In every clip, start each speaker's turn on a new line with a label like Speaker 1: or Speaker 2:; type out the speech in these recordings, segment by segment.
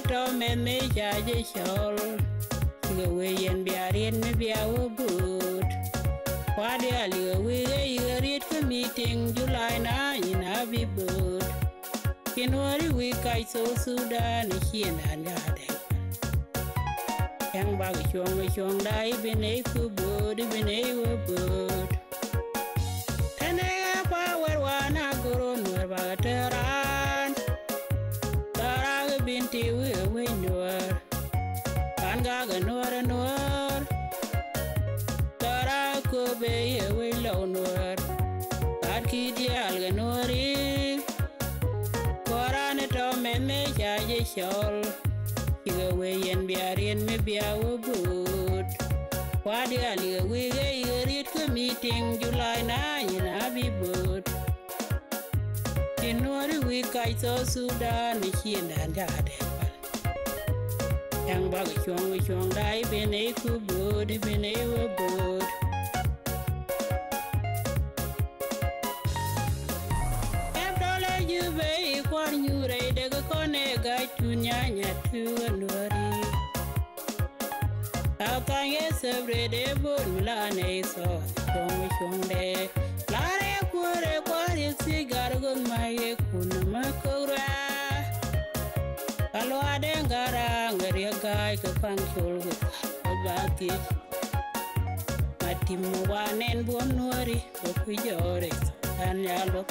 Speaker 1: to me jaje shol. Go away and be a rain, maybe I will boot. What the hell, we read the meeting July 9 in Abbey Boot. In one week, I saw Sudan, here and Yard. Young bag, young die, been a good boot, been a boot. And I have power one, I go on where Teran. There I've been to where Nuer. And Gaga Nuer. There I could be a willow Nuer. That kid Yalga Nueri. Koran it on me, Jaja Shawl. You away and be a rain, maybe I will boot. What the hell, we read the meeting July 9 in Abbey Boot. In 1 week, I saw Sudan, here and Yard. Young bag, young die, been a good boot, been a boot. You bay, one you raid a conega to Nyanya to a Nuri. How can you separate a bulane so young day? Lara Kure, what is cigar on my Kunamakura? Aloa Dengara, a guy to function with a baggage. Matimuan and Bonori, what we yours, and Yellow.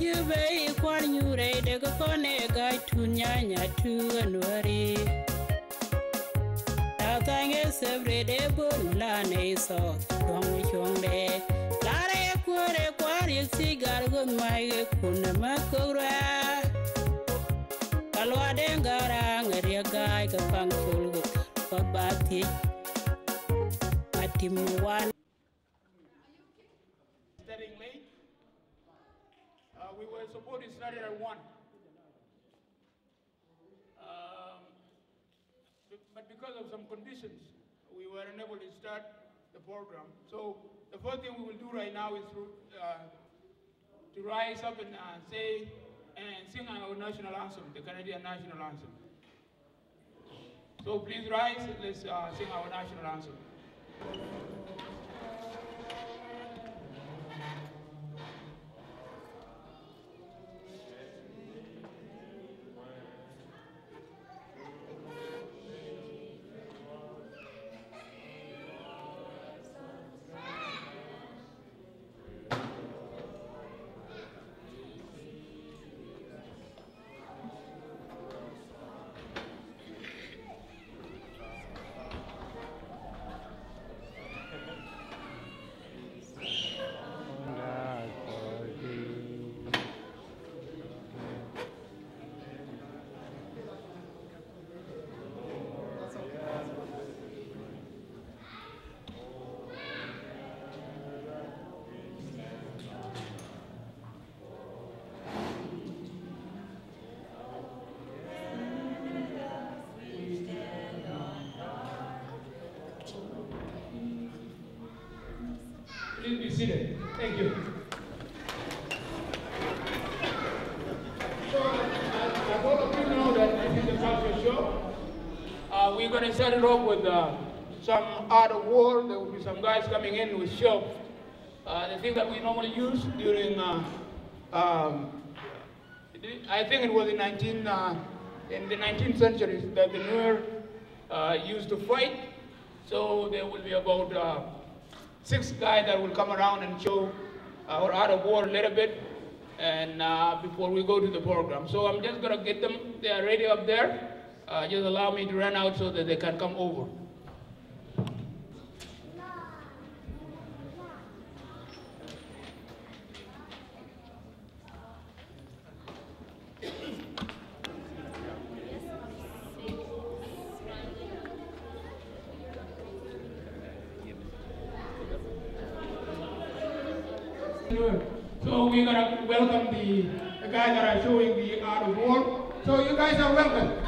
Speaker 1: You bay, one you raid a conega to Nyanya to a Nuri. How can you separate a bulane so young day? Lara Kure, what is cigar on my Kunamakura? Aloa Dengarang, a guy to function with a baggage. Matimuan.
Speaker 2: Starting late. We were supposed to start at 1. But because of some conditions, we were unable to start the program. So the first thing we will do right now is to rise up and say and sing our national anthem, the Canadian national anthem. So please rise and let's sing our national anthem. Please be seated. Thank you. So, as all of you know that this is the culture show. We're going to start it off with some art of war. There will be some guys coming in with show. The thing that we normally use during, I think it was in the 19th century that the Nuer used to fight. So there will be about 6 guys that will come around and show our art of war a little bit, and before we go to the program. So I'm just gonna get them, they are ready up there. Just allow me to run out so that they can come over. So we're going to welcome the guys that are showing the art of war. So you guys are welcome.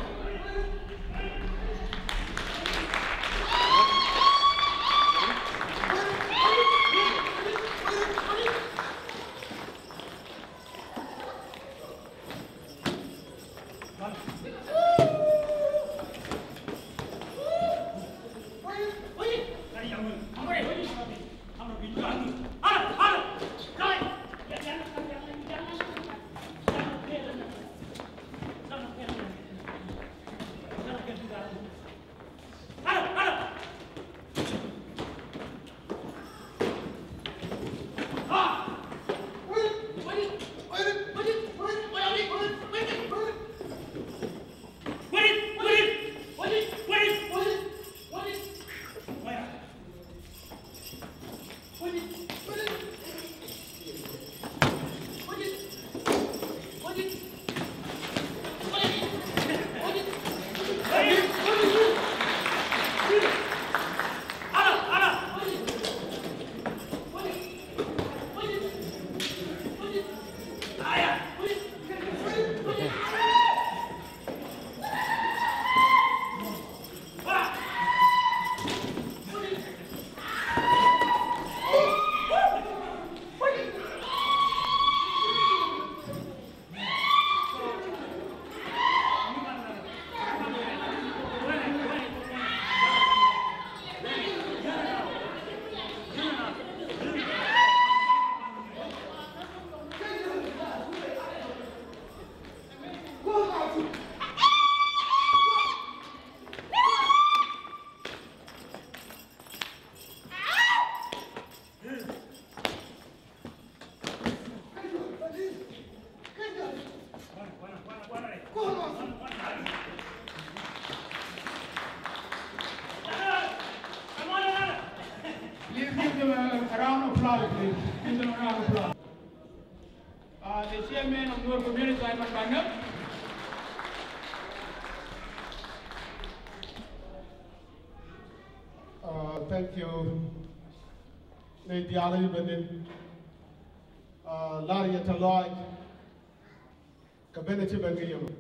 Speaker 2: of Nuer community, Simon Bangam.
Speaker 3: Thank you. Lady Ali Benin, Larry Taloy, Cabinet Bangayam.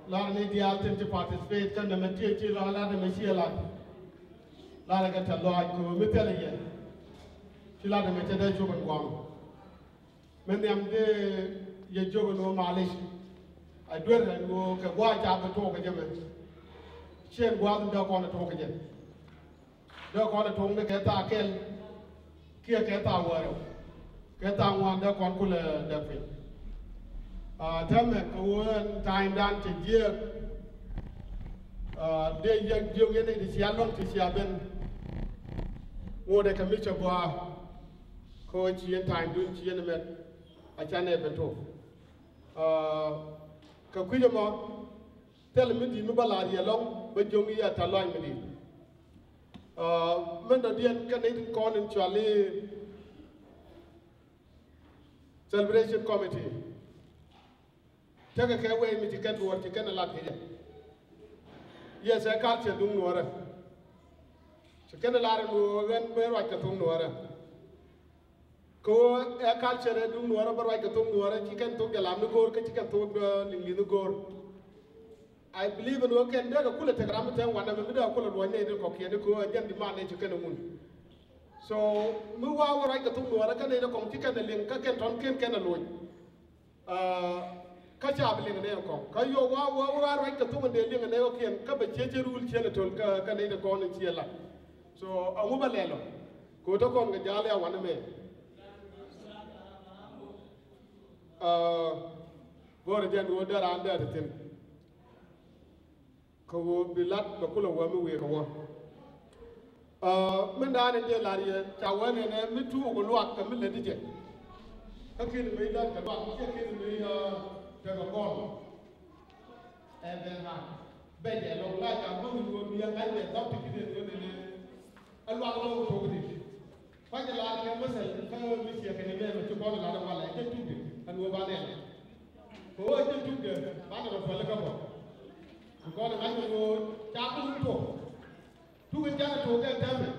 Speaker 3: Lady Alton to participate, and the material Lala the Messiah. Lara Taloy, Mitalia. She let them at the Jogan Guam. Many am the Yajogan or Malish. I do it and go a white apple talk again. She and Guam dog on the talk again. Dog on the tongue, the Keta Kel, Kia Keta Warrior. Keta one dog on Kula Duffy. Tell me, one time down to year. They young in the Sialong to Siaben. More the commission bar. Coach and time doing Chianamet. I can't ever talk. Kakuyama, tell me the Nubalari along, but you me at a line with it. Mendadian Canadian Corn and Charlie Celebration Committee. Take a care away with the cat work, you can allow here. Yes, I can't say doom water. She can allow him to wear like a tongue water. Ko a culture do no rubber like a tongue water, chicken took the lamb go, chicken took the go. I believe in work and then a cooler telegram, one of the middle of one day, the cocky and the co and then demand chicken moon. So, move our right to water, can they come chicken and link, can can alone. Catch up in the name of Kayo, right to two and they link and they can come a change rule, genital, Canada corn and Chiela. So, a woman lelo. Go to Kong and Jalia one of me. Again, we are under the thing. Ko bilat bakula wami we ko. Menda ne de larie tawane ne mitu ko luak ka mile dije. Kakin me da ka ba kakin me ta ko kon. And then be je lo la ka bu ni bi ga ne da ti de ne alwa ko to ko fa je la ke masal ka mi se ke ne me to ko la da wala ke tu and wo ba ne. Ko je tu de ba na ko la ka bo. Because I go Chapu, two in Jana to get them.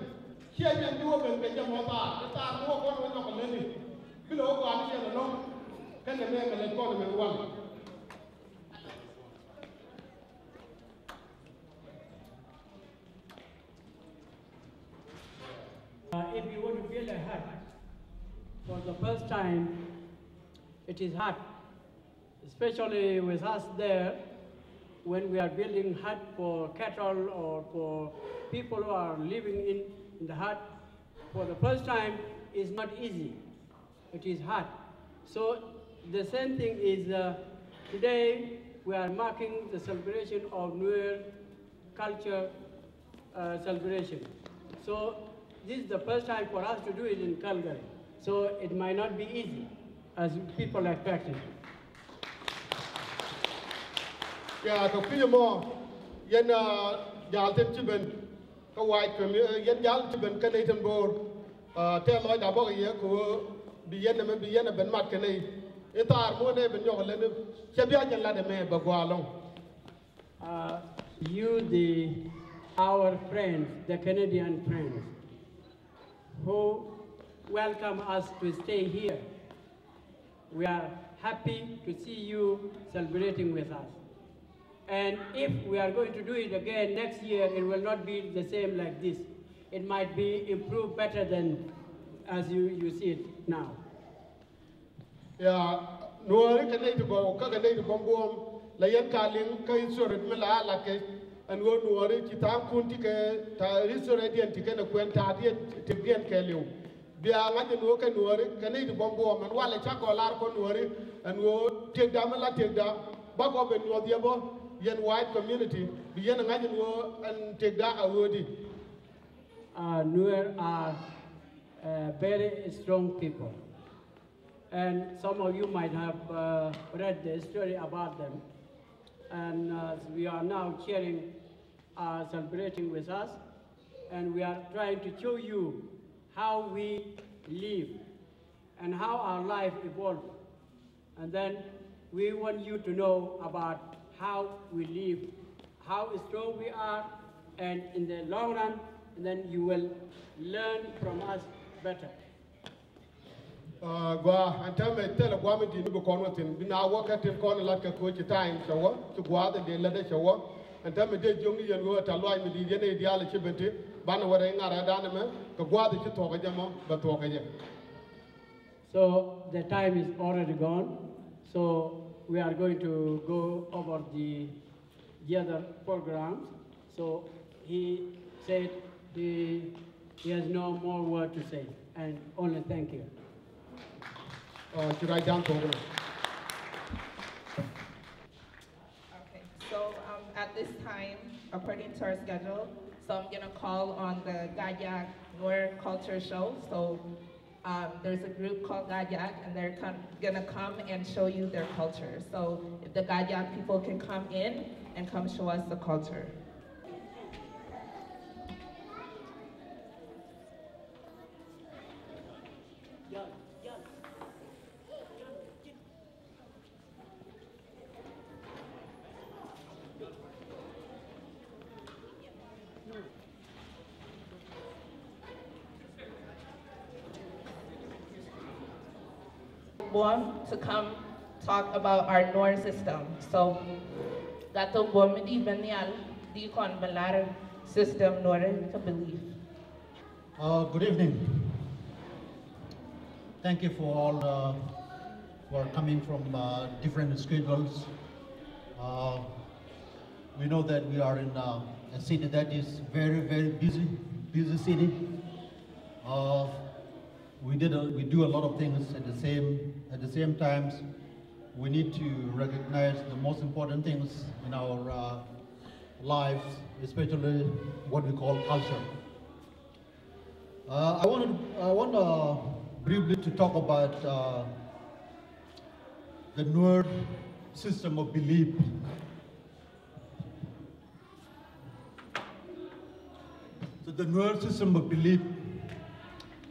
Speaker 3: She can do open the Jamota, the time more one of a lady. Below one year alone, can the man and call them one.
Speaker 4: If you want to build a hut, for the first time, it is hard, especially with us there. When we are building hut for cattle or for people who are living in the hut, for the first time, is not easy. It is hard. So the same thing is today we are marking the celebration of Nuer culture celebration. So this is the first time for us to do it in Calgary. So it might not be easy as people expected.
Speaker 3: Yeah, to feel more. Yen Jalton Chiben, a white Yen Jalton Canadian board, tell Lloyd about a year who be yen a Ben Marcane. It are more than your letter. Shabian Lada May Bagualong.
Speaker 4: Our friends, the Canadian friends, who welcome us to stay here. We are happy to see you celebrating with us. And if we are going to do it again next year, it will not be the same like this. It might be improved better than as you see it now.
Speaker 3: Yeah, no, I can to go, Kaganate Bombom, Layan Kaling, Kaisorit Mila, like and go to worry, Chitam Kuntika, Risorati and Tikan Quentati, Tigan Kelly. They are not in work and worry, Canadian Bombom, and while a Chaco Larcon worry, and go take down a take down, back up and you're the above. Yen white community, begin imagine war and take that award.
Speaker 4: Nuer are very strong people. And some of you might have read the story about them. And we are now sharing, celebrating with us. And we are trying to show you how we live and how our life evolved And then we want you to know about how we live, how strong we are, and in the long run, and then you will learn from us better.
Speaker 3: Gua anta me tele gua me dinu ko no tin bina wo ka tin ko la ka ko ci time chawo ci gua de la de chawo anta me de jongi yen go ta loy me di yene di ala ci bente ban wara ngara dana me ko gua de ci to ga jamo ba to ga je.
Speaker 4: So the time is already gone. So we are going to go over the other programs. So he said he has no more word to say, and only thank you.
Speaker 3: Should I down program?
Speaker 5: Okay, so at this time, according to our schedule, so I'm gonna call on the Gayak Nuer Culture Show. So there's a group called Gayak, and they're gonna come and show you their culture. So if the Gayak people can come in and come show us the culture. To come talk about our Nuer system. So, Gato Bomidi Benial, the Convalar system Nuer to believe.
Speaker 6: Good evening. Thank you for all for coming from different schedules. We know that we are in a city that is very, very busy city. We do a lot of things at the same times. We need to recognize the most important things in our lives, especially what we call culture. I want briefly to talk about the Nuer system of belief. So the Nuer system of belief,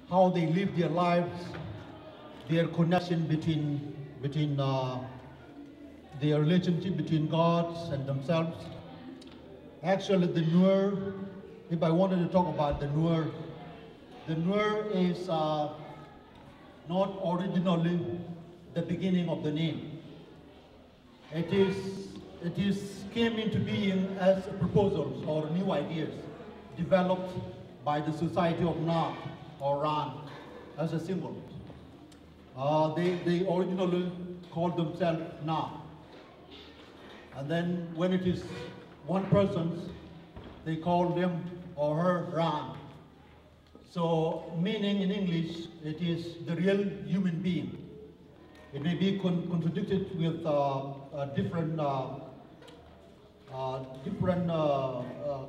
Speaker 6: how they live their lives, their connection between their relationship between gods and themselves. Actually, the Nuer, if I wanted to talk about the Nuer is not originally the beginning of the name. It is came into being as proposals or new ideas developed by the society of Na or Ran as a symbol. They originally called themselves Na. And then when it is one person, they call them or her Ran. So meaning in English, it is the real human being. It may be contradicted with different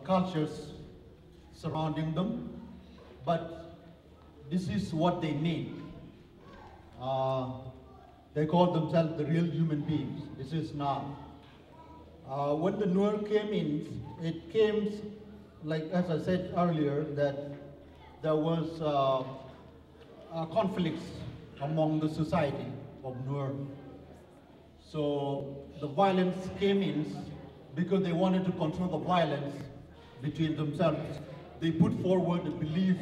Speaker 6: cultures surrounding them, but this is what they mean. They call themselves the real human beings. This is now. When the Nuer came in, it came, like as I said earlier, that there was conflicts among the society of Nuer. So the violence came in because they wanted to control the violence between themselves. They put forward the belief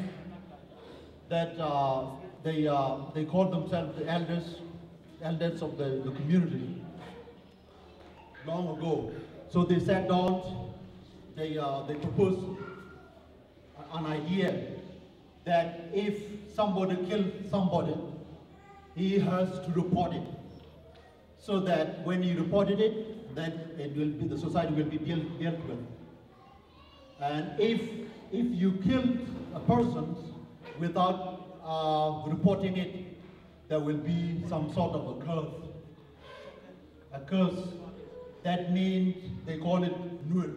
Speaker 6: that they called themselves the elders of the community long ago. So they sat down, they proposed an idea that if somebody killed somebody, he has to report it, so that when he reported it, then it will be, the society will be dealt with. And if you killed a person without reporting it, there will be some sort of a curse. A curse. That means they call it Nuer.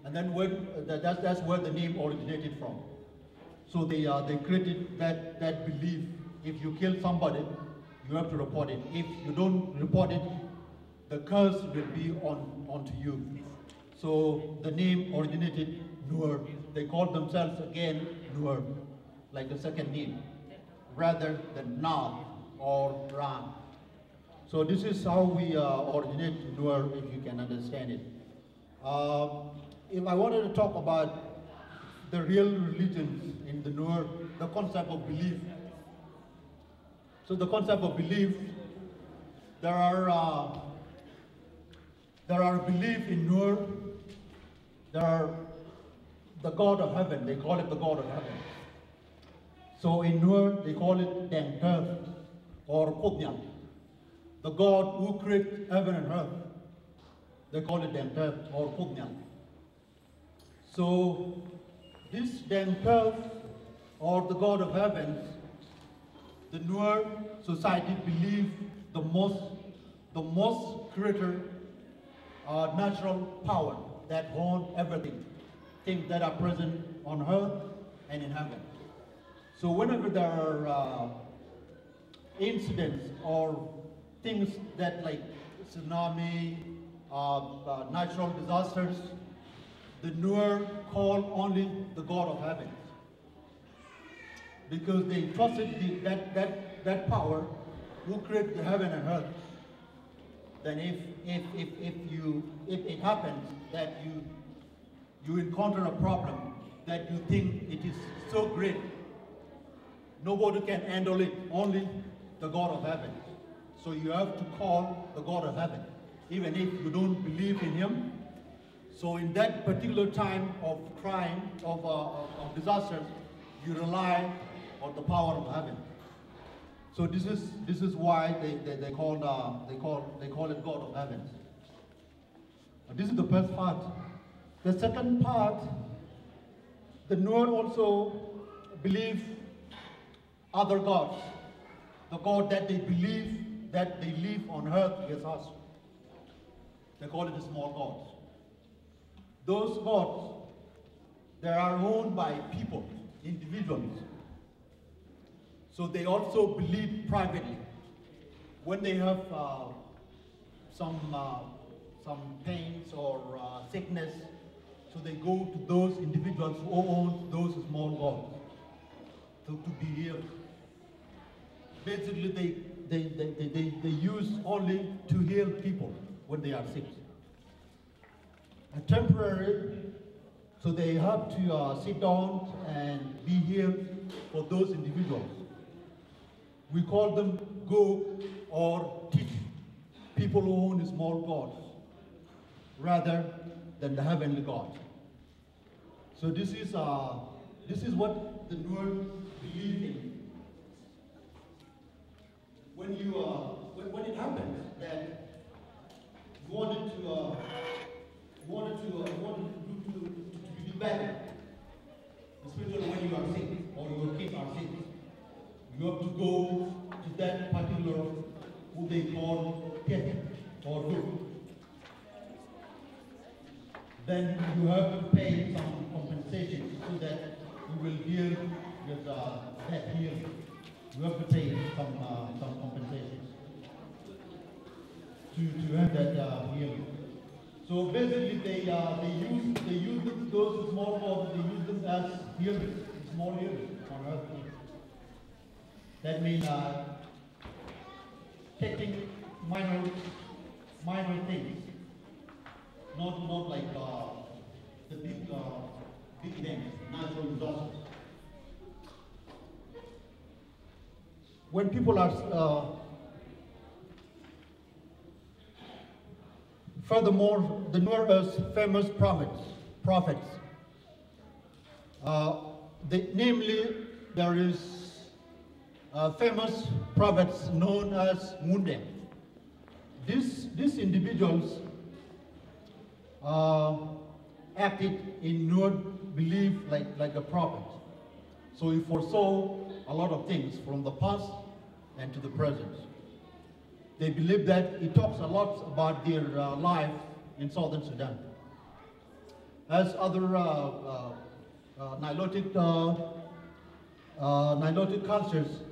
Speaker 6: And then that's where the name originated from. So they created that belief. If you kill somebody, you have to report it. If you don't report it, the curse will be onto you. So the name originated Nuer. They called themselves again Nuer, like the second name, rather than Na or Ra. land. So this is how we originate Nuer, if you can understand it. If I wanted to talk about the real religions in the Nuer, the concept of belief. So the concept of belief, there are belief in Nuer. There are the God of heaven. They call it the God of heaven. So in Nuer, they call it Deng Ter or Kodnyang. The God who created heaven and earth. They call it Deng Ter or Kodnyang. So this Deng Ter or the God of heavens, the Nuer society believe the most greater natural power that hold everything, things that are present on earth and in heaven. So whenever there are incidents or things that like tsunami, natural disasters, the Nuer call only the God of heaven, because they trusted that power who created the heaven and earth. Then if it happens that you encounter a problem that you think it is so great, nobody can handle it, only the God of heaven. So you have to call the God of heaven, even if you don't believe in him. So in that particular time of crime, of disasters, you rely on the power of heaven. So this is why they call it God of heaven. This is the first part. The second part, the Nuer also believe other gods. The God that they believe that they live on earth with us. They call it the small gods. Those gods, they are owned by people, individuals. So they also believe privately. When they have some pains or sickness, so they go to those individuals who own those small gods to be healed. Basically, they use only to heal people when they are sick. Temporary, so they have to sit down and be healed for those individuals. We call them go or teach, people who own small gods rather than the heavenly God. So this is what the Nuer believe in. When it happens that you wanted to be better, especially when you are sick or your kids are sick, you have to go to that particular who they call Tet or Guru. Then you have to pay some compensation so that you will heal with that healing. You have to pay some compensation to have that healing. So basically, they use those small gods. They use them as healers, small healers on earth. That means taking minor things, not like the big things, natural disasters. When people are, furthermore, the Nuer's famous prophets. Namely, there is famous prophets known as Munde. These individuals acted in Nuer belief like a prophet. So he foresaw a lot of things from the past and to the present. They believe that he talks a lot about their life in southern Sudan. As other Nilotic cultures,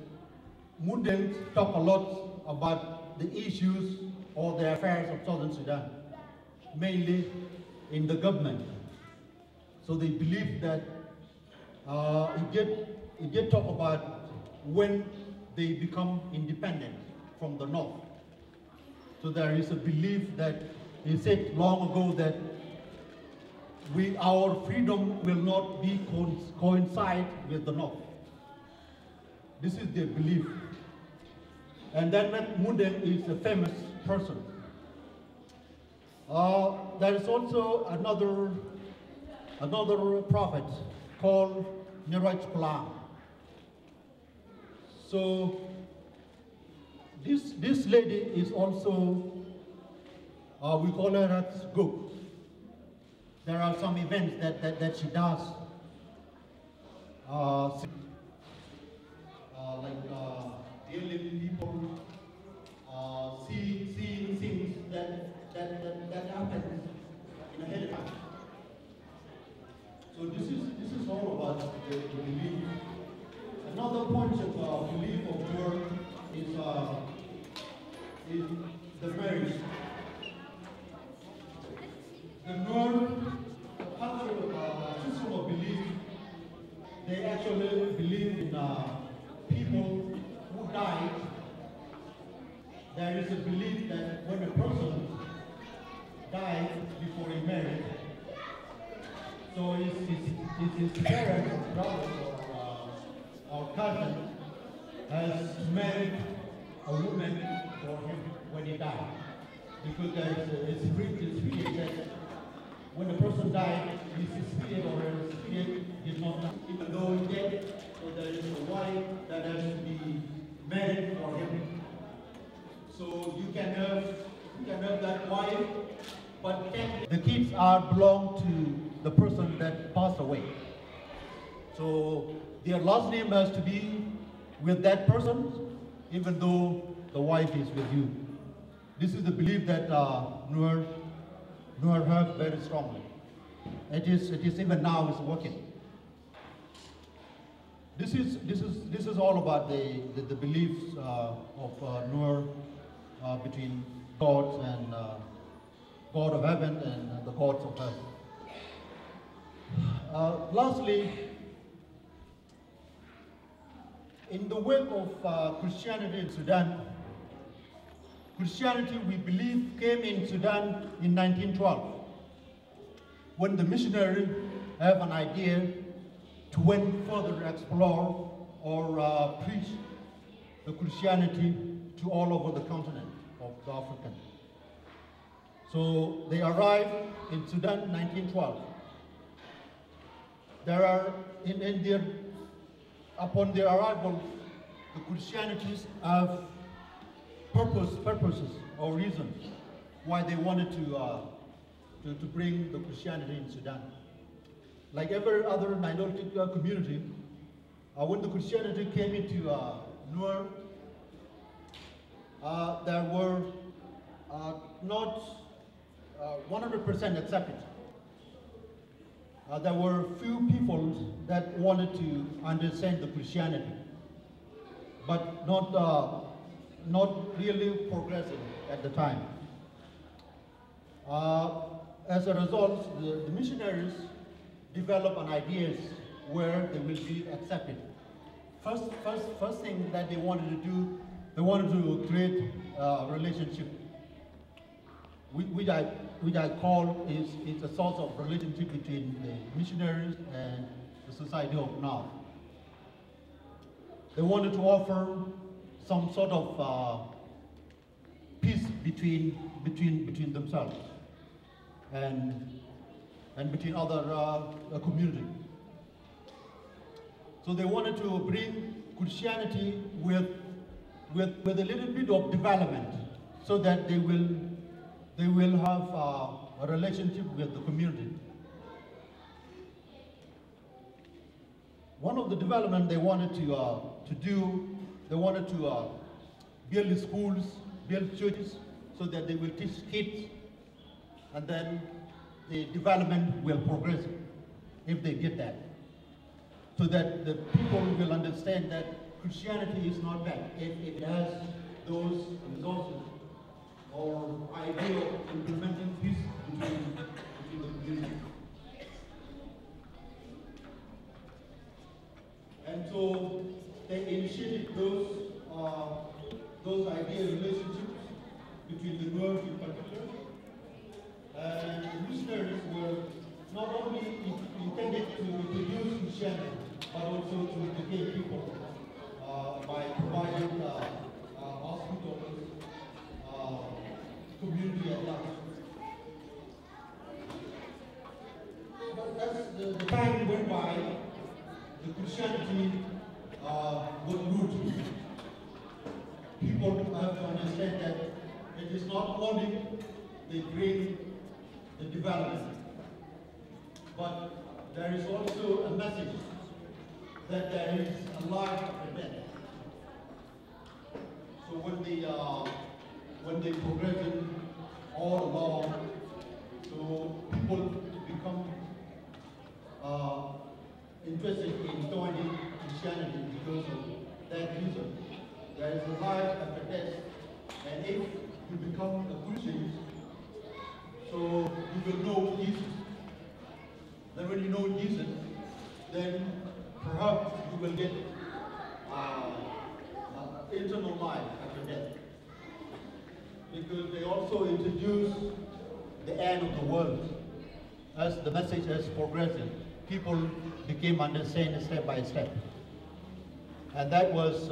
Speaker 6: Mundans talk a lot about the issues or the affairs of southern Sudan, mainly in the government. So they believe that it get talk about when they become independent from the north. So there is a belief that he said long ago that our freedom will not be coincide with the north. This is their belief. And then Mundeng is a famous person. There is also another prophet called Nuer. So this lady is also, we call her as Gook. There are some events that she does, like dealing people, seeing things that happen in ahead of time. So this is all about the belief. Another point of belief of Nuer is the marriage. The Nuer system of belief, they actually believe in people who died. There is a belief that when a person dies before he married, so his parents or brothers or cousin has married a woman for him when he died. Because there is a spirit that when a person died, his spirit or her spirit did not die, even though he's dead. So there is a wife that has to be married for him. So you can have that wife, but the kids belong to the person that passed away. So their last name has to be with that person, even though the wife is with you. This is the belief that Nuer have very strongly. It is even now is working. This is all about the beliefs of Nuer between gods and God of heaven and the gods of earth. Lastly, in the wake of Christianity in Sudan, Christianity, we believe, came in Sudan in 1912, when the missionaries have an idea to went further explore or preach the Christianity to all over the continent of Africa. So they arrived in Sudan in 1912. There are, upon their arrival, the Christianities have purposes or reasons why they wanted to bring the Christianity in Sudan. Like every other minority community, when the Christianity came into Nuer, there were not 100% accepted. There were few people that wanted to understand the Christianity, but not really progressing at the time. As a result, the missionaries developed an ideas where they will be accepted. First thing that they wanted to do, they wanted to create a relationship, which I call is a source of relationship between the missionaries and the society of now. They wanted to offer some sort of peace between themselves and between other communities. So they wanted to bring Christianity with a little bit of development, so that they will have a relationship with the community. One of the development they wanted to do, they wanted to build schools, build churches, so that they will teach kids, and then the development will progress if they get that. So that the people will understand that Christianity is not bad if it has those resources or idea of implementing peace between the community. And so they initiated those ideas relationships between the Nuer in particular. And the missionaries were not only intended to introduce Christianity, but also to educate people by providing hospitals, community at large. But as the time went by, the Christianity got root. People have to understand that it is not only the bring the development, but there is also a message that there is a life after death. So when they progress all along, so people become interested in joining Christianity because of that reason. There is a life after death, and if you become a Christian, so you will know Jesus. Then when you know Jesus, then perhaps you will get eternal life after death. Because they also introduce the end of the world. As the message is progressing, people became understanding step by step. And that was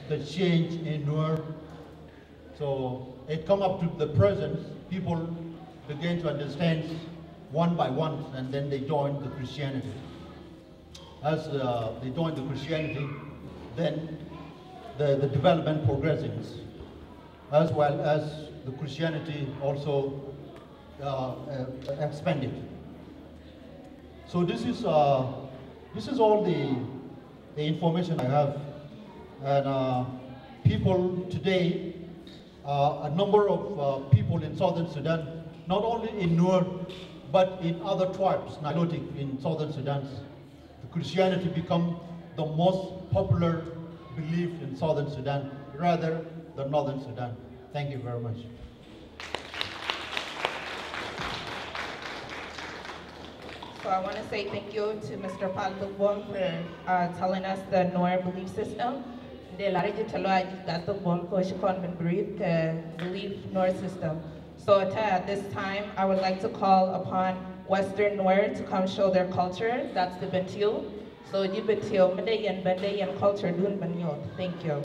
Speaker 6: the change in Nuer. So it come up to the present, people began to understand one by one, and then they joined the Christianity. As they joined the Christianity, then the development progresses, as well as the Christianity also expanded. So this is all the information I have, and people today, a number of people in southern Sudan, not only in Nuer, but in other tribes, Nilotic in southern Sudan, the Christianity become the most popular belief in southern Sudan, rather than northern Sudan. Thank you very much.
Speaker 5: So I want to say thank you to Mr. Paltubon for telling us the Nuer belief system. De la rege talo aji gato bon ko shikon ben brief ke belief Nuer system. So at this time, I would like to call upon Western Nuer to come show their culture. That's the Bentiu. So di Bentiu, Medayan, Bendayan culture dun Benyo. Thank you.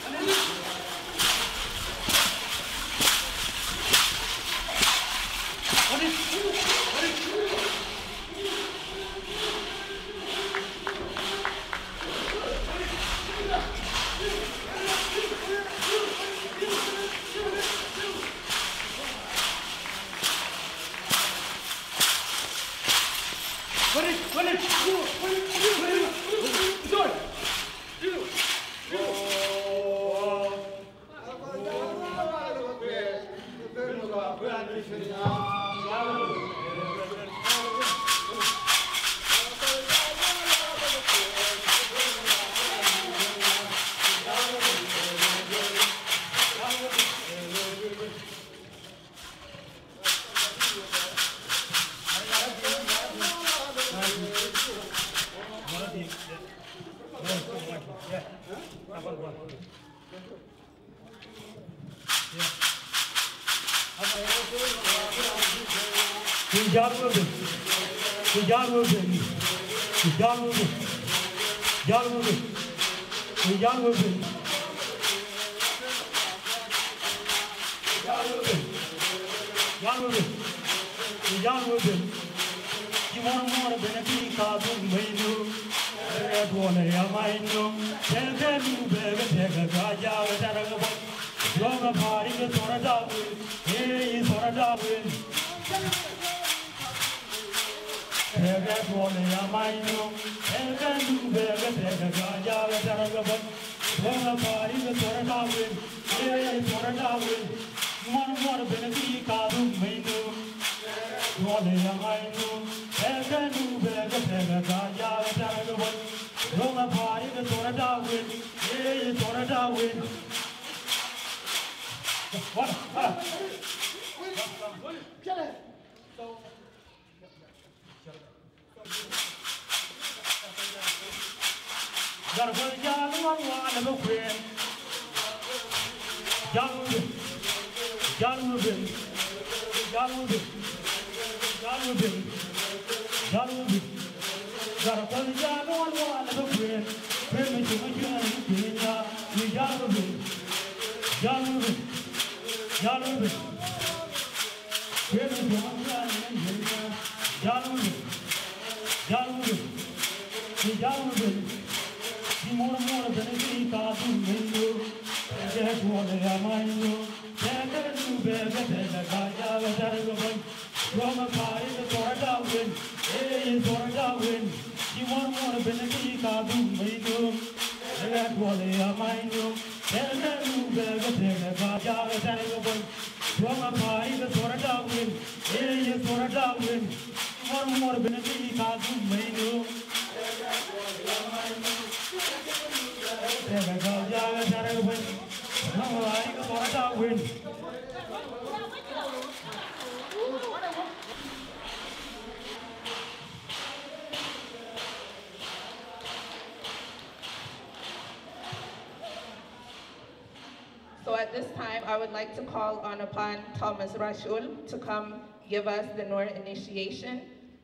Speaker 5: So at this time, I would like to call upon Thomas Rashul to come give us the Nuer initiation.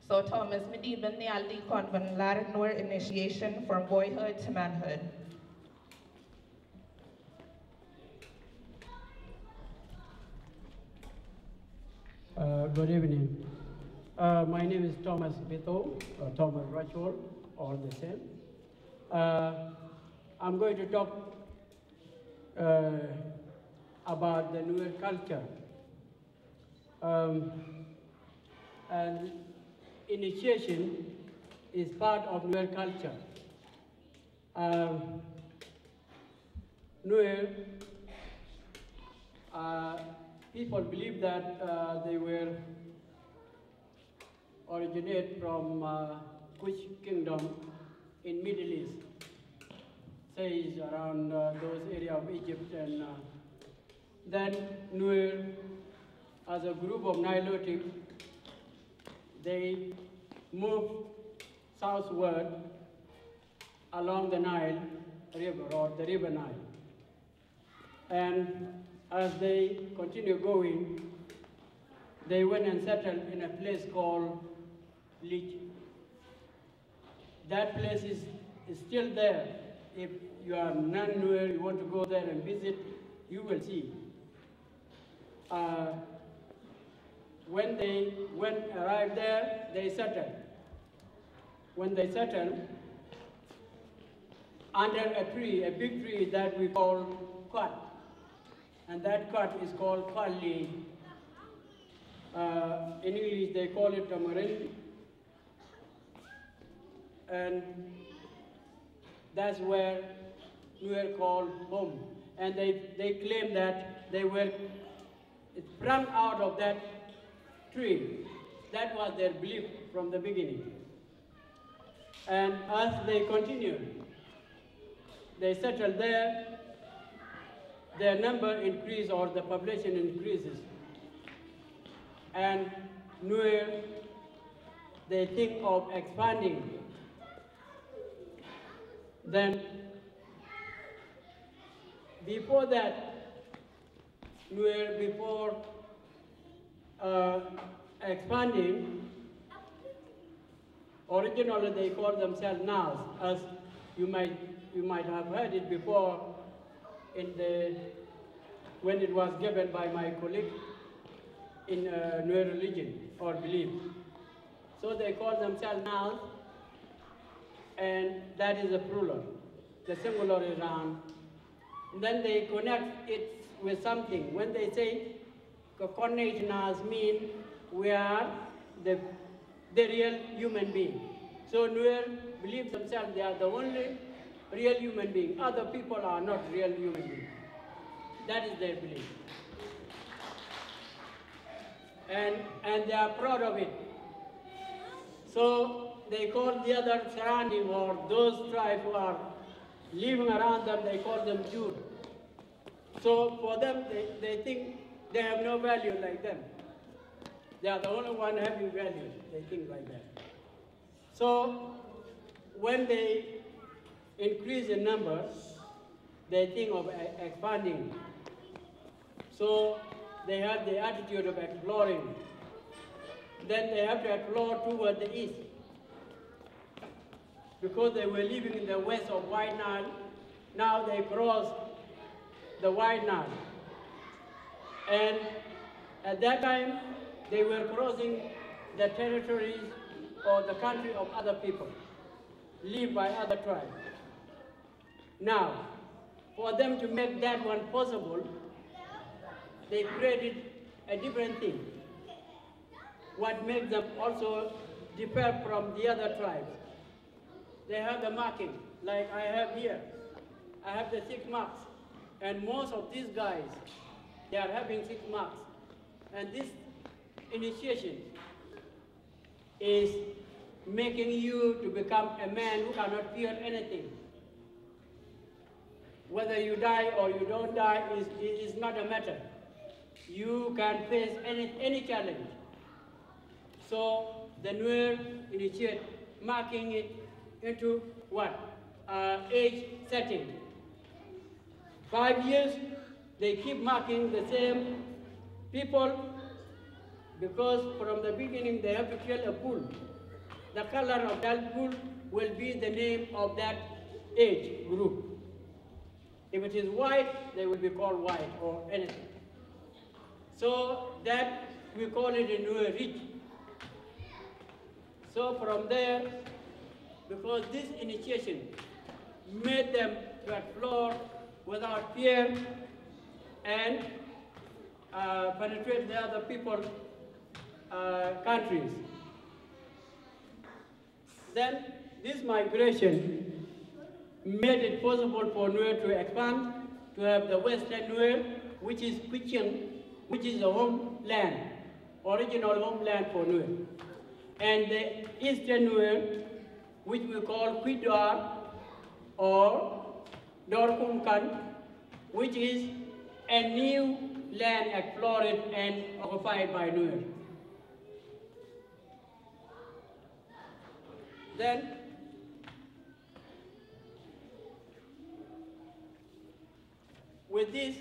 Speaker 5: So Thomas, Mediban ni aldi konvan lar Nuer initiation from boyhood to manhood.
Speaker 4: Good evening. My name is Thomas Bito, Thomas Rachel, all the same. I'm going to talk about the Nuer culture. And initiation is part of Nuer culture. Nuer, people believe that they were originate from Kush Kingdom in Middle East, says around those areas of Egypt, and then Nuer, as a group of Nilotic, they moved southward along the Nile River, or the River Nile. And as they continue going, they went and settled in a place called Lich. That place is still there. If you are non-Nuer, you want to go there and visit, you will see. When they arrived there, they settled. When they settled, under a tree, a big tree that we call Kwat, and that Kwat is called Kwali. In English, they call it tamarind, and that's where Nuer called home. And they claim that they were sprung out of that tree. That was their belief from the beginning. And as they continued, they settled there, their number increased, or the population increases. And Nuer, they think of expanding. Then, before that, Nuer, before expanding, originally they called themselves Nas, as you might have heard it before when it was given by my colleague in Nuer religion or belief. So they call themselves Nas, and that is a plural. The singular is Ran. Then they connect it with something. When they say Kokonej Nas mean we are the real human being. So Nuer believe themselves they are the only real human being. Other people are not real human beings. That is their belief. And they are proud of it. So they call the other surrounding, or those tribes who are living around them, they call them Jude. So for them, they think they have no value like them. They are the only one having value, they think like that. So when they increase in numbers, they think of expanding. So they have the attitude of exploring. Then they have to explore toward the east. Because they were living in the west of White Nile, now they cross the White Nile. And at that time, they were crossing the territories or the country of other people, lived by other tribes. Now, for them to make that one possible, they created a different thing. What makes them also differ from the other tribes. They have the marking, like I have here. I have the 6 marks. And most of these guys, they are having 6 marks. And this initiation is making you to become a man who cannot fear anything. Whether you die or you don't die is not a matter. You can face any challenge. So the Nuer initiate marking it into what? Age setting. 5 years, they keep marking the same people because from the beginning they have to kill a bull. The color of that bull will be the name of that age group. If it is white, they will be called white or anything. So that we call it a Nuer Ridge. So from there, because this initiation made them to explore without fear and penetrate the other people's countries. Then this migration made it possible for Nuer to expand, to have the Western Nuer, which is Kuching, which is the homeland, original homeland for Nuer. And the Eastern Nuer, which we call Kuidor or Dorkumkan, which is a new land explored and occupied by Nuer. Then, with this,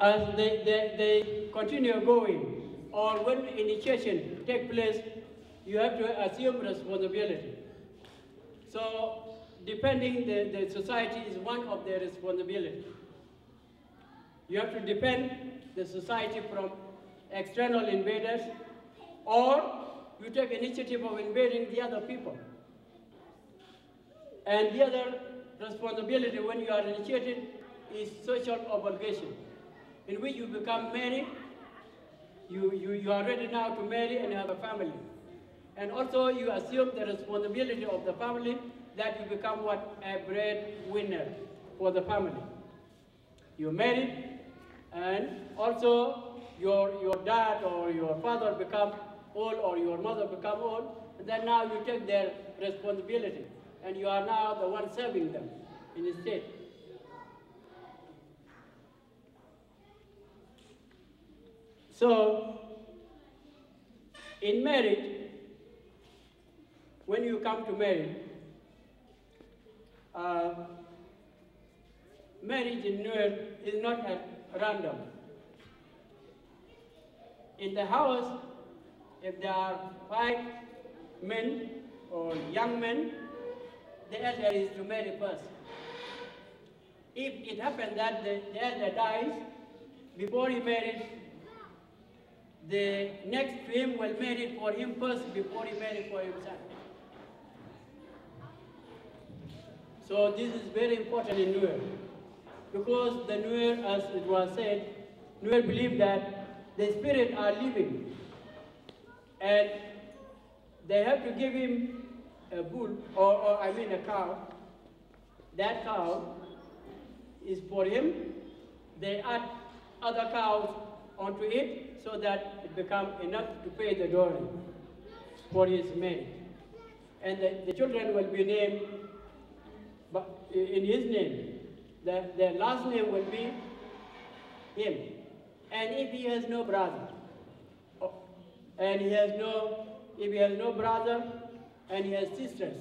Speaker 4: as they continue going, or when initiation takes place, you have to assume responsibility. So, defending the society is one of their responsibilities. You have to defend the society from external invaders, or you take initiative of invading the other people. And the other responsibility when you are initiated is social obligation, in which you become married, you are ready now to marry and have a family. And also you assume the responsibility of the family, that you become what? A breadwinner for the family. You're married, and also your dad or your father become old or your mother become old, and then now you take their responsibility, and you are now the one serving them in the state. So, in marriage, when you come to marry, marriage in Nuer is not at random. In the house, if there are 5 men or young men, the elder is to marry first. If it happens that the elder dies, before he marries, the next to him will marry for him first before he marries for himself. So this is very important in Nuer, because the Nuer, as it was said, Nuer believe that the spirit are living, and they have to give him a bull, or I mean a cow. That cow is for him. They add other cows onto it so that it becomes enough to pay the dowry for his marriage. And the children will be named in his name. The last name will be him. And if he has no brother, and if he has no brother and he has sisters,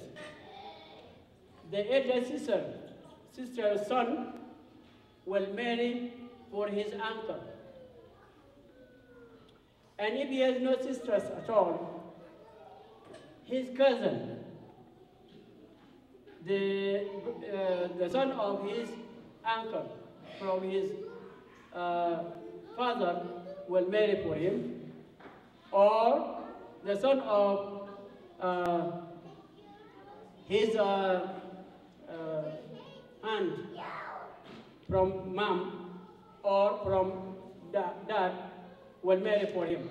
Speaker 4: the elder sister's son will marry for his uncle. And if he has no sisters at all, his cousin, the son of his uncle from his father will marry for him, or the son of his aunt from mom or from dad will marry for him.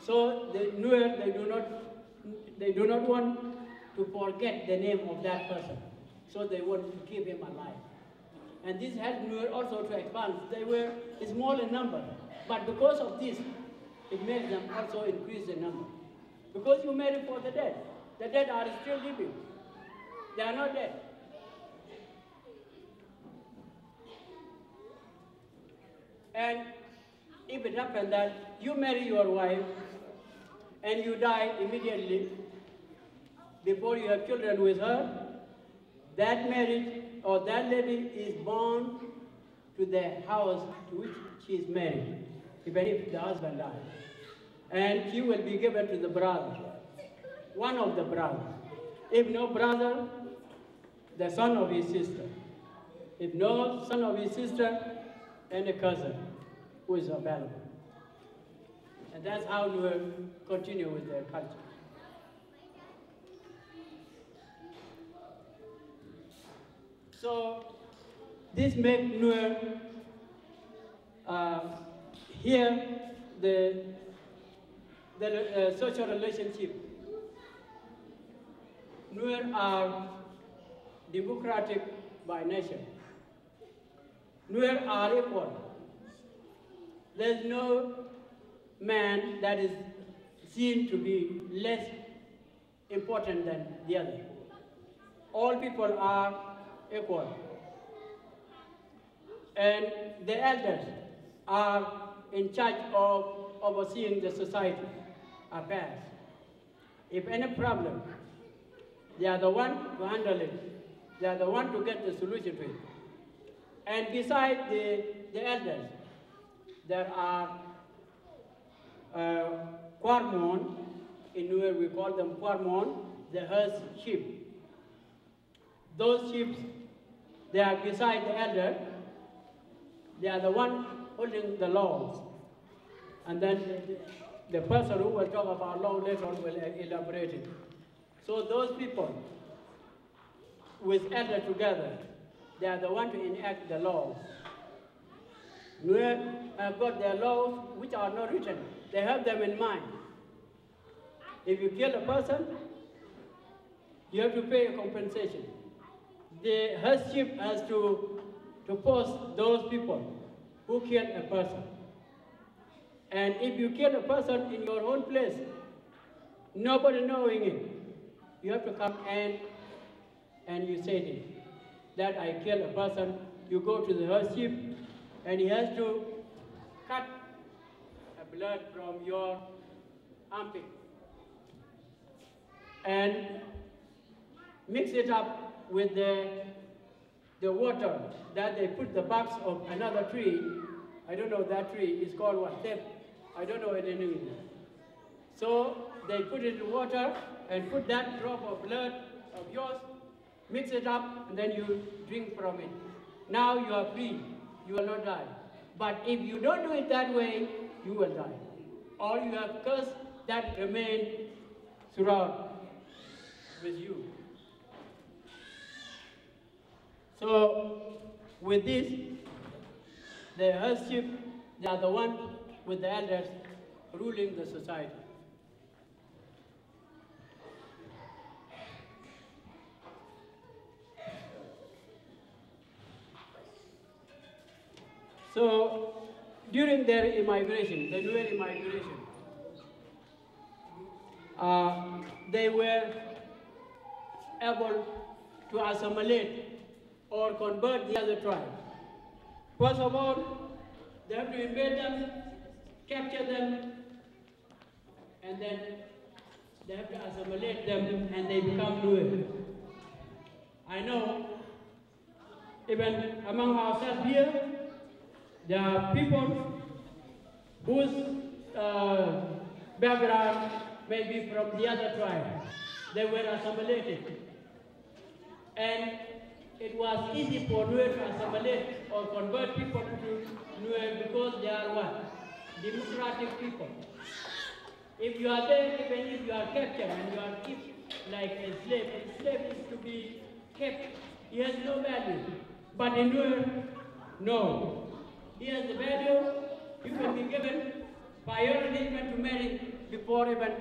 Speaker 4: So the Nuer, they do not want to forget the name of that person. So they want to keep him alive. And this helped Nuer also to expand. They were small in number, but because of this, it made them also increase the number. Because you marry for the dead are still living. They are not dead. And if it happens that you marry your wife and you die immediately before you have children with her, that marriage or that lady is born to the house to which she is married, even if the husband dies. And she will be given to the brother, one of the brothers. If no brother, the son of his sister. If no son of his sister, and a cousin who is available. And that's how Nuer continue with their culture. So this makes Nuer here the social relationship. Nuer are democratic by nature. Nuer are equal. There's no man that is seen to be less important than the other. All people are equal. And the elders are in charge of overseeing the society affairs. If any problem, they are the one to handle it. They are the one to get the solution to it. And besides the elders, there are Kwarmon, in Nuer we call them Kwarmon, the herd sheep. Those sheep, they are beside the elder. They are the one holding the laws. And then the person who will talk about law later on will elaborate it. So those people with elder together, they are the one to enact the laws. Nuer have got their laws which are not written. They have them in mind. If you kill a person, you have to pay a compensation. The herdship has to post those people who killed a person. And if you kill a person in your own place, nobody knowing it, you have to come and you say it. That I killed a person, you go to the herdship, and he has to cut a blood from your armpit and mix it up with the water that they put the bark of another tree. I don't know that tree is called what? Tep. I don't know it in English. So they put it in water and put that drop of blood of yours, mix it up, and then you drink from it. Now you are free. You will not die. But if you don't do it that way, you will die. Or you have curse that remain throughout with you. So with this, the herdship, they are the one with the elders ruling the society. So during their immigration, the Nuer immigration, they were able to assimilate or convert the other tribe. First of all, they have to invade them, capture them, and then they have to assimilate them and they become Nuer. I know, even among ourselves here, There are people whose background may be from the other tribe. They were assimilated. And it was easy for Nuer to assimilate or convert people to Nuer because they are what? Democratic people. If you are there, even if you are captured and you are kept like a slave is to be kept. He has no value. But in Nuer, no. He has the value. You can be given priority even to marry before even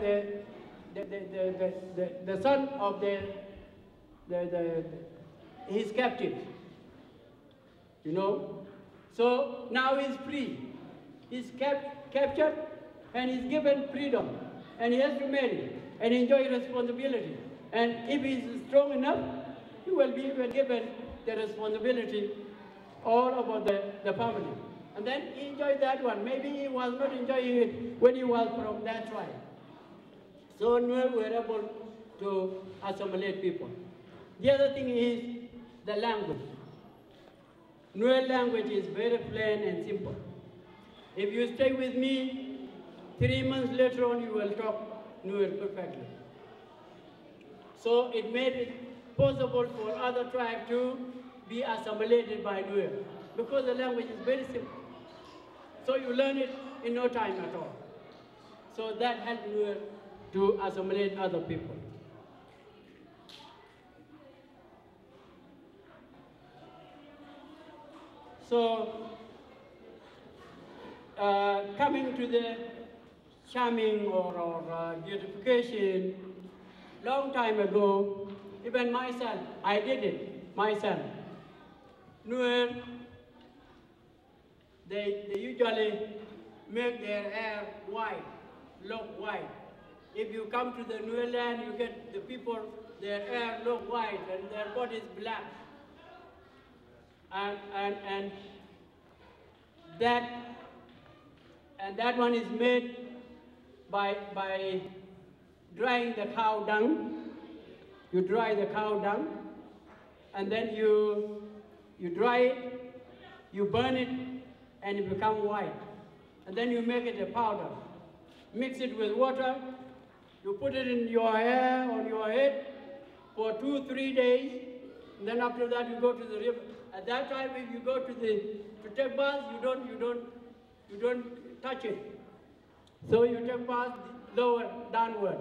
Speaker 4: the son of his captive. You know? So now he's free. He's captured and he's given freedom. And he has to marry and enjoy responsibility. And if he's strong enough, he will be given the responsibility all about the family. And then he enjoyed that one. Maybe he was not enjoying it when he was from that tribe. So Nuer were able to assimilate people. The other thing is the language. Nuer language is very plain and simple. If you stay with me, 3 months later on, you will talk Nuer perfectly. So it made it possible for other tribes to be assimilated by Nuer because the language is very simple. So you learn it in no time at all. So that helped Nuer to assimilate other people. So coming to the charming or beautification, long time ago, even myself, I did it myself. Nuer, they usually make their hair white, look white. If you come to the Nuer land, you get the people, their hair look white and their body is black. And that one is made by drying the cow dung. You dry the cow dung, and then you dry it, you burn it, and it becomes white. And then you make it a powder. Mix it with water, you put it in your hair, on your head, for 2-3 days, and then after that you go to the river. At that time, if you go to take bath, you don't touch it. So you take bath lower, downward.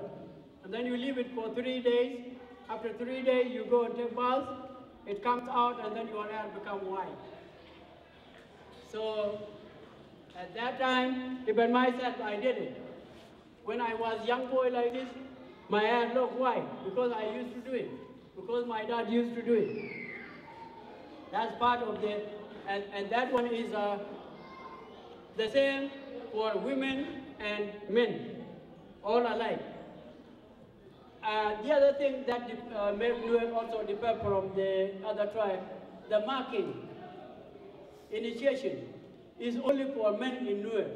Speaker 4: And then you leave it for 3 days. After 3 days, you go and take bath. It comes out, and then your hair becomes white. So at that time, even myself, I did it. When I was young boy like this, my hair looked white because I used to do it. Because my dad used to do it. That's part of the, and that one is the same for women and men, all alike. The other thing that made Nuer also differ from the other tribe, the marking, initiation, is only for men in Nuer.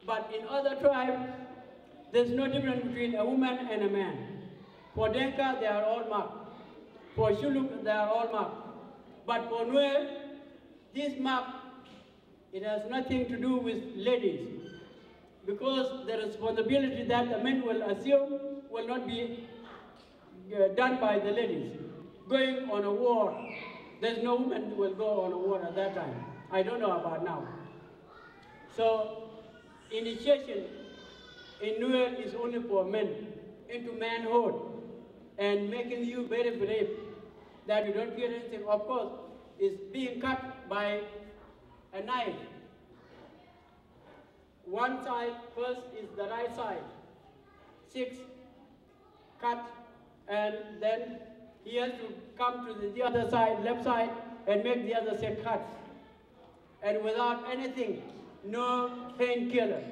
Speaker 4: But in other tribes, there's no difference between a woman and a man. For Denka, they are all marked. For Shuluk, they are all marked. But for Nuer, this mark, it has nothing to do with ladies. Because the responsibility that the men will assume will not be done by the ladies. Going on a war, there's no woman who will go on a war at that time. I don't know about now. So, initiation in Nuer is only for men, into manhood, and making you very brave, that you don't fear anything. Of course, is being cut by a knife. One side first is the right side, 6 cut, and then he has to come to the other side, left side, and make the other 6 cuts. And without anything, no painkiller.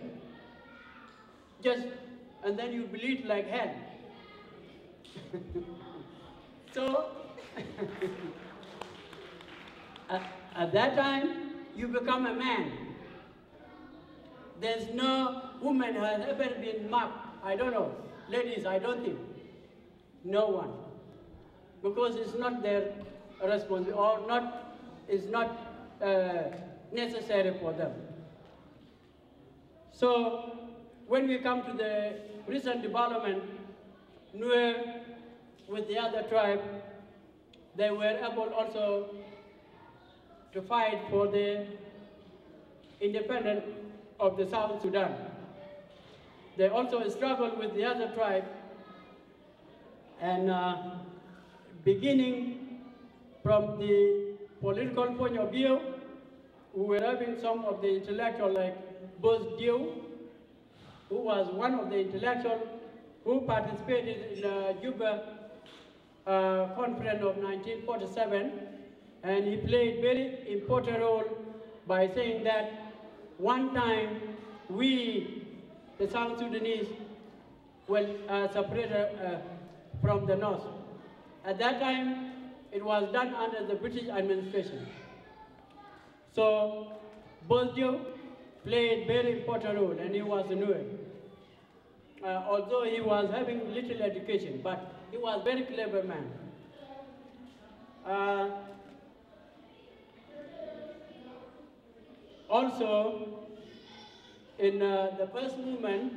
Speaker 4: And then you bleed like hell. So, at that time, you become a man. There's no woman who has ever been marked. I don't know. Ladies, I don't think. No one. Because it's not their responsibility, or not, it's not necessary for them. So when we come to the recent development, Nuer with the other tribe, they were able also to fight for the independence of the South Sudan. They also struggled with the other tribe, and beginning from the political point of view, we were having some of the intellectuals like Buzz Dew, who was one of the intellectuals who participated in the Juba conference of 1947, and he played very important role by saying that one time we, the South Sudanese, were separated from the North. At that time, it was done under the British administration. So Bozdio played very important role, and he was a Nuer. Although he was having little education, but he was a very clever man. Also, in the first movement,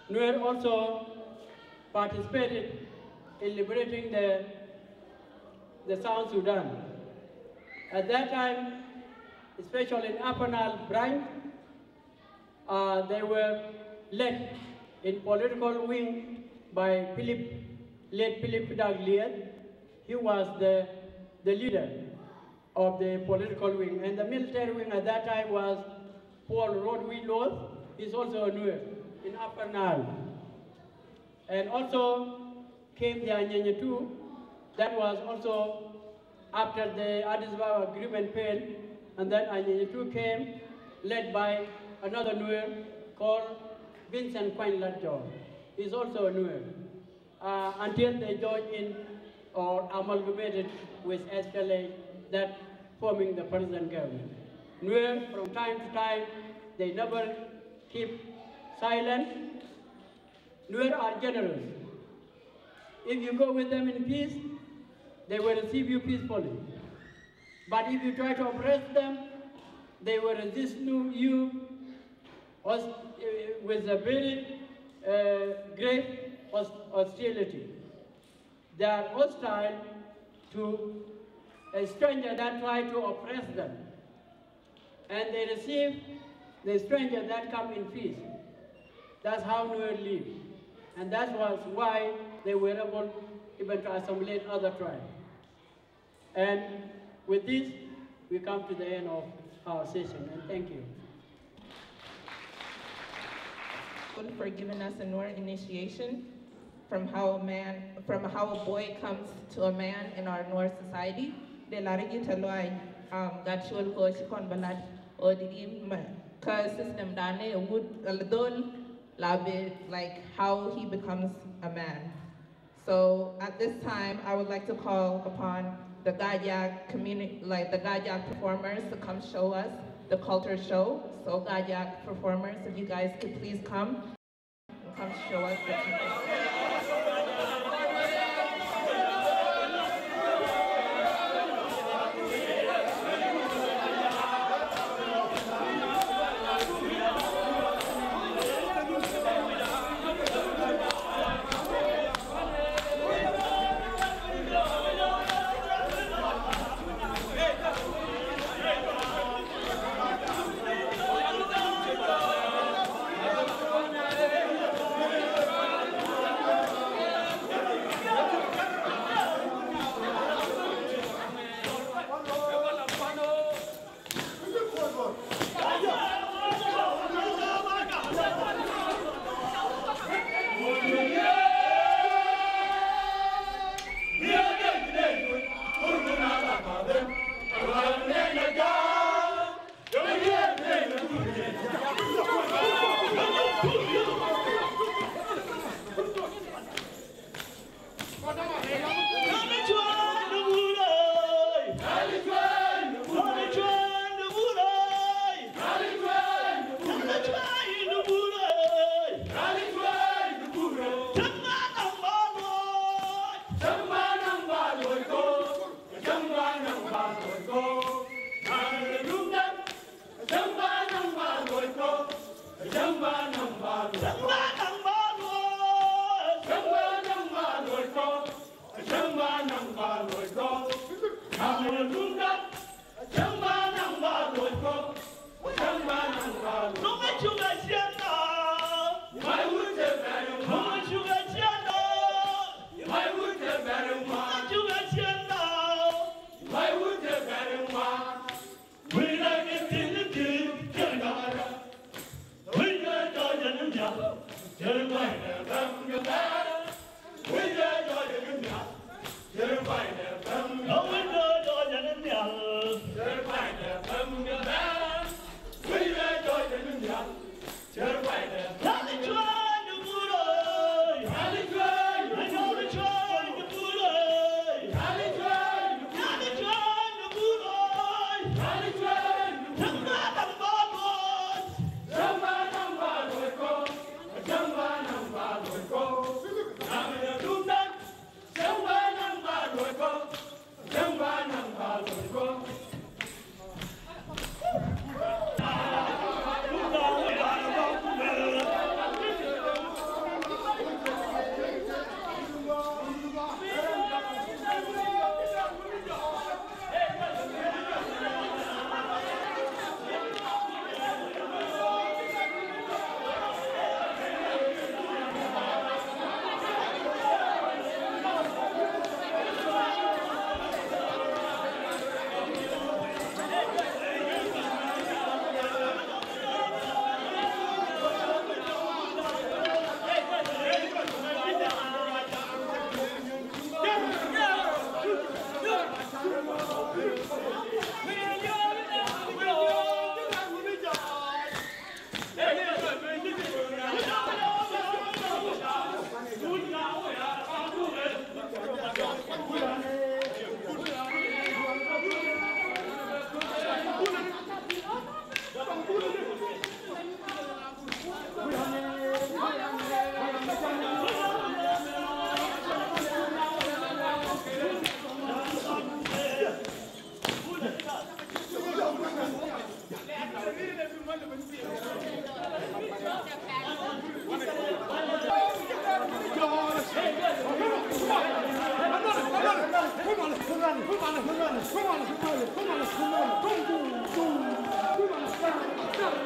Speaker 4: Nuer also participated in liberating the South Sudan. At that time, especially in Upper Nile branch, they were led in political wing by late Philip Daglier. He was the leader of the political wing. And the military wing at that time was Paul Rodway-North. He's also a Nuer in Upper Nile. And also came the Anyanya too. That was also after the Addis Ababa agreement failed. And then Anyanya too came, led by another Nuer called Vincent Quine Latjor. He's also a Nuer. Until they joined in or amalgamated with SPLA, that forming the present government. Nuer, from time to time, they never keep silent. Nuer are generous. If you go with them in peace, they will receive you peacefully. But if you try to oppress them, they will resist you with a very great hostility. They are hostile to a stranger that tries to oppress them. And they receive the stranger that come in peace. That's how Nuer live. And that was why they were able even to assimilate other tribes. And with this, we come to the end of our session, and thank you.
Speaker 5: For giving us a Nuer initiation from how a boy comes to a man in our Nuer society. De la regita loy gachol ko chikon balad odidim ka system dane would aldol labe like how he becomes a man. So at this time, I would like to call upon the Gayak community, like the Gayak performers, to come show us the culture show. So Gayak performers, if you guys could please come show us the
Speaker 3: Come on.